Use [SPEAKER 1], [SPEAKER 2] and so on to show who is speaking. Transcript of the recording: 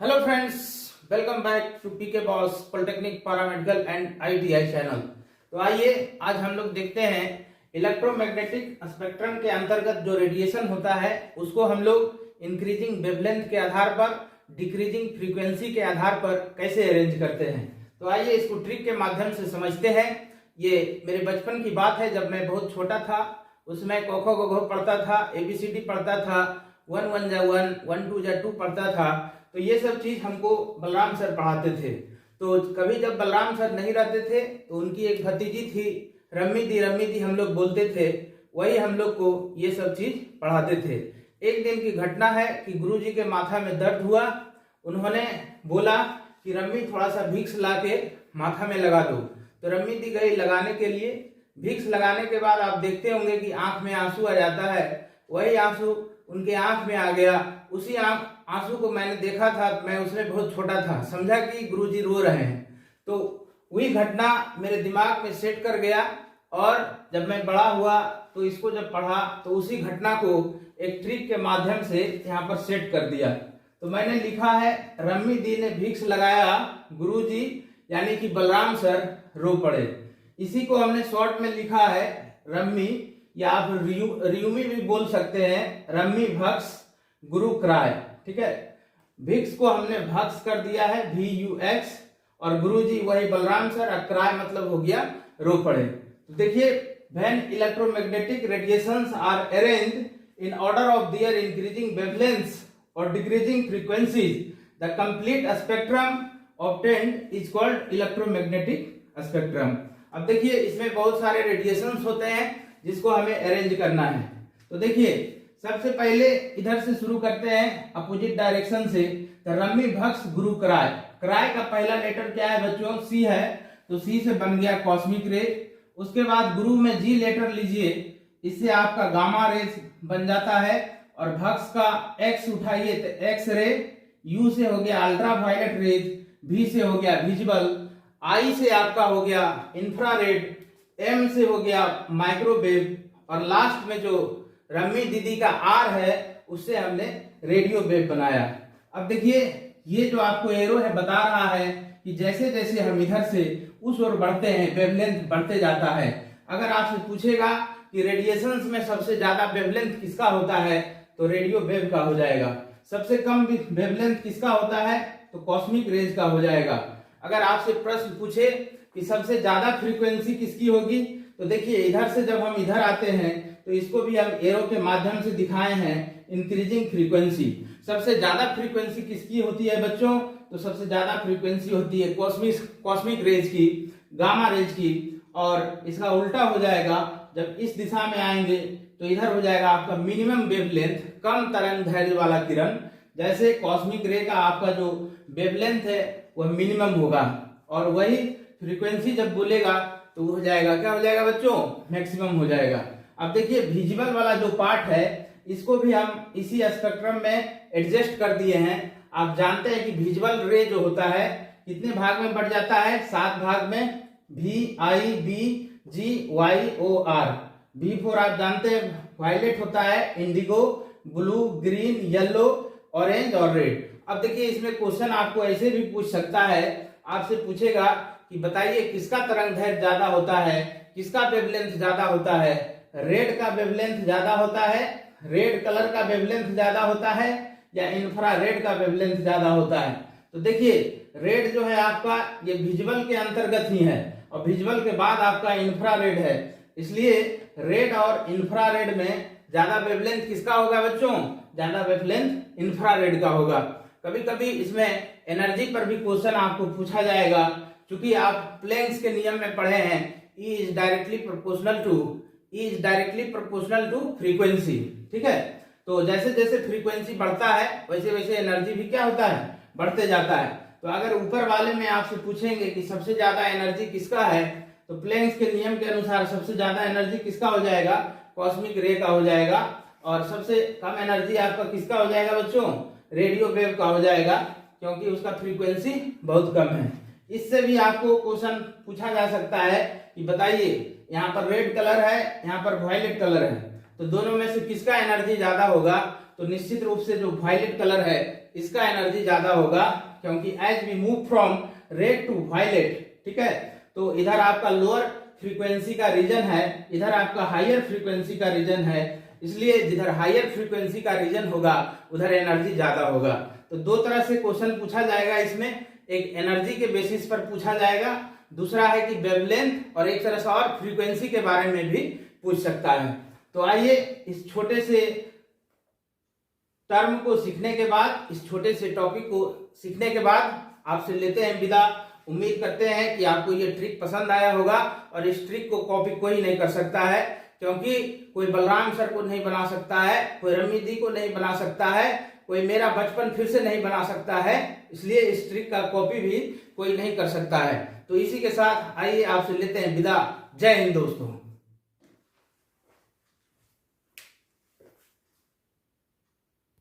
[SPEAKER 1] Hello friends, welcome back to PK boss polytechnic paramedical and ITI channel. तो आइए आज हम लोग देखते हैं इलेक्ट्रोमैग्नेटिक स्पेक्ट्रम के अंतर्गत जो रेडिएशन होता है उसको हम लोग इंक्रीजिंग वेवलेंथ के आधार पर, डिक्रीजिंग फ्रीक्वेंसी के आधार पर कैसे अरेंज करते हैं। तो आइए इसको ट्रिक के माध्यम से समझते हैं। ये मेरे बचपन की बात है, जब मैं बहुत छोटा था। उसमें क ख ग घ पढ़ता था, ABCD पढ़ता था, 1 1 जा 1, 1 2 जा 2 पढ़ता था। तो ये सब चीज हमको बलराम सर पढ़ाते थे। तो कभी जब बलराम सर नहीं रहते थे तो उनकी एक भतीजी थी, रम्मी दी हम लोग बोलते थे, वही हम लोग को ये सब चीज पढ़ाते थे। एक दिन की घटना है कि गुरुजी के माथा में दर्द हुआ। उन्होंने बोला कि रम्मी थोड़ा सा विक्स ला के माथा में लगा दो। तो रम्मी दी गई लगाने के लिए। विक्स लगाने के बाद आप देखते होंगे कि आंख में आंसू आ जाता है। वही आंसू उनके आंख में आ गया। उसी आंसू को मैंने देखा था, मैं उसमें बहुत छोटा था, समझा कि गुरुजी रो रहे हैं। तो वही घटना मेरे दिमाग में सेट कर गया और जब मैं बड़ा हुआ तो इसको जब पढ़ा तो उसी घटना को एक ट्रिक के माध्यम से यहाँ पर सेट कर दिया। तो मैंने लिखा है, रम्मी दी ने विक्स लगाया, गुरुजी यानी कि बलराम सर रो पड़े। इसी को हमने शॉर्ट में लिखा है रम्मी, या आप रियूमी भी बोल सकते हैं, रम्मी भक्स गुरु क्राय। ठीक है, भिक्स को हमने भक्स कर दिया है, VUX, और गुरुजी वही बलराम सर, और क्राय मतलब हो गया रो पड़े। तो देखिए, when electromagnetic radiations are arranged in order of their increasing wavelengths और decreasing frequencies, the complete spectrum obtained is called electromagnetic spectrum. अब देखिए, इसमें बहुत सारे रेडिएशंस होते हैं जिसको हमें अरेंज करना है। तो देखिए, सबसे पहले इधर से शुरू करते हैं, अपोजिट डायरेक्शन से। तो रम्मी भक्स गुरु क्राय। क्राय का पहला लेटर क्या है बच्चों? C है, तो C से बन गया कॉस्मिक रे। उसके बाद गुरु में G लेटर लीजिए, इससे आपका गामा रेज बन जाता है। और भक्स का X उठाइए तो एक्स रे, U से हो गया अल्ट्रा वायलेट रेज, V से हो गया विजिबल, I से आपका हो गया इंफ्रारेड, M से हो गया माइक्रोवेव, और लास्ट में जो रम्मी दीदी का R है उससे हमने रेडियो वेव बनाया। अब देखिए, ये जो आपको एरो है बता रहा है कि जैसे जैसे हम इधर से उस ओर बढ़ते हैं वेवलेंथ बढ़ते जाता है। अगर आपसे पूछेगा कि रेडिएशंस में सबसे ज्यादा वेवलेंथ किसका होता है, तो रेडियो वेव का हो जाएगा। सबसे कम वेवलेंथ किसका होता है, तो कॉस्मिक रेज का हो जाएगा। अगर आपसे प्रश्न पूछे कि सबसे ज्यादा फ्रीक्वेंसी किसकी होगी, तो देखिए, इधर से जब हम इधर आते हैं तो इसको भी हम एरो के माध्यम से दिखाए हैं, इंक्रीजिंग फ्रीक्वेंसी। सबसे ज्यादा फ्रीक्वेंसी किसकी होती है बच्चों, तो सबसे ज्यादा फ्रीक्वेंसी होती है कॉस्मिक रेज की, गामा रेज की। और इसका उल्टा हो जाएगा, जब इस दिशा में आएंगे तो इधर हो जाएगा आपका मिनिमम वेवलेंथ, कम तरंग दैर्ध्य वाला किरण। जैसे कॉस्मिक रे का आपका जो वेवलेंथ है वह मिनिमम होगा, और वही फ्रीक्वेंसी जब बोलेगा तो हो जाएगा, क्या हो जाएगा बच्चों, मैक्सिमम हो जाएगा। अब देखिए, विजिबल वाला जो पार्ट है इसको भी हम इसी स्पेक्ट्रम में एडजस्ट कर दिए हैं। आप जानते हैं कि विजिबल रे जो होता है कितने भाग में बढ़ जाता है, 7 भाग में, VIBGYOR। V4 आप जानते हैं वायलेट होता है, Indigo, blue, green, yellow, orange और रेड। अब देखिए, इसमें क्वेश्चन आपको ऐसे भी पूछ सकता है, आपसे पूछेगा कि बताइए किसका तरंग दैर्ध्य ज्यादा होता है, किसका वेवलेंथ ज्यादा होता है। रेड का वेवलेंथ ज्यादा होता है, रेड कलर का वेवलेंथ ज्यादा होता है, या इंफ्रारेड का वेवलेंथ ज्यादा होता है। तो देखिए, रेड जो है आपका ये विजुअल के अंतर्गत ही है, और विजुअल के बाद आपका इंफ्रारेड है। इसलिए रेड और इंफ्रारेड में ज्यादा वेवलेंथ किसका होगा बच्चों, ज्यादा वेवलेंथ इंफ्रारेड का होगा। कभी कभी इसमें एनर्जी पर भी क्वेश्चन आपको पूछा जाएगा, क्योंकि आप प्लैंक्स के नियम में पढ़े हैं, E is directly proportional to frequency. ठीक है, तो जैसे जैसे फ्रीक्वेंसी बढ़ता है वैसे वैसे एनर्जी भी क्या होता है, बढ़ते जाता है। तो अगर ऊपर वाले में आपसे पूछेंगे कि सबसे ज्यादा एनर्जी किसका है, तो प्लैंक्स के नियम के अनुसार सबसे ज्यादा एनर्जी किसका हो जाएगा, कॉस्मिक रे का हो जाएगा। और सबसे कम एनर्जी आपका किसका हो जाएगा बच्चों, रेडियो वेव का हो जाएगा, क्योंकि उसका फ्रीक्वेंसी बहुत कम है। इससे भी आपको क्वेश्चन पूछा जा सकता है कि बताइए, यहाँ पर रेड कलर है, यहाँ पर वायलेट कलर है, तो दोनों में से किसका एनर्जी ज्यादा होगा, तो निश्चित रूप से जो वायलेट कलर है इसका एनर्जी ज्यादा होगा, क्योंकि as we move from red to violet, ठीक है, तो इधर आपका लोअर फ्रीक्वेंसी का रीजन है, इधर आपका हायर फ्रीक्वेंसी का रीजन है, इसलिए जिधर हायर फ्रीक्वेंसी का रीजन होगा उधर एनर्जी ज्यादा होगा। तो दो तरह से क्वेश्चन पूछा जाएगा इसमें, एक एनर्जी के बेसिस पर पूछा जाएगा, दूसरा है कि वेवलेंथ, और एक तरह से और फ्रीक्वेंसी के बारे में भी पूछ सकता है। तो आइए इस छोटे से टर्म को सीखने के बाद, इस छोटे से टॉपिक को सीखने के बाद आपसे लेते हैं विदा। उम्मीद करते हैं कि आपको ये ट्रिक पसंद आया होगा, और इस ट्रिक को कॉपी कोई नहीं कर सकता है, क्योंकि कोई बलराम सर को नहीं बना सकता है, कोई रमी दी को नहीं बना सकता है, कोई मेरा बचपन फिर से नहीं बना सकता है, इसलिए इस ट्रिक का कॉपी भी कोई नहीं कर सकता है। तो इसी के साथ आइए आपसे लेते हैं विदा। जय हिंद दोस्तों।